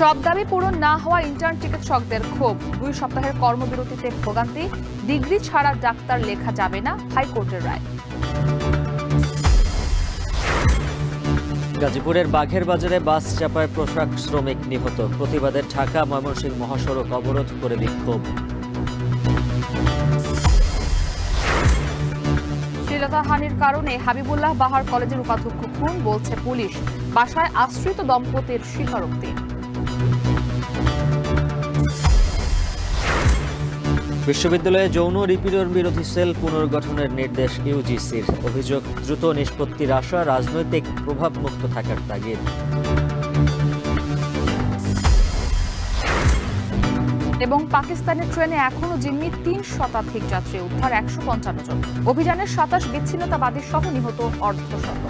সব দাবি পূরণ না হওয়া ইন্টার্ন চিকিৎসকদের ক্ষোভ, 2 সপ্তাহের কর্মবিরতিতে ভোগান্তি, ডিগ্রি ছাড়া ডাক্তার লেখা যাবে না, হাইকোর্টের রায়। গাজীপুরের বাঘের বাজারে বাস চাপায় পোশাক শ্রমিক নিহত, প্রতিবাদে ঢাকা ময়মনসিংহ মহাসড়ক অবরোধ করে বিক্ষোভ। শ্লীলতাহানির কারণে হাবিবুল্লাহ বাহার কলেজের উপাধ্যক্ষ খুন, বলছে পুলিশ। বাসায় আশ্রিত দম্পতির স্বীকারোক্তি। বিশ্ববিদ্যালয়ে যৌন নিপীড়ন বিরোধী সেল পুনর্গঠনের নির্দেশ ইউজিসির, অভিযোগ দ্রুত নিষ্পত্তির আশা, রাজনৈতিক প্রভাবমুক্ত থাকার তাগিদ। এবং পাকিস্তানের ট্রেনে এখনো জিম্মি 3 শতাধিক যাত্রী উদ্ধার, 155 জন। অভিযানের 27 বিচ্ছিন্নতাবাদী সহ নিহত অর্ধশত।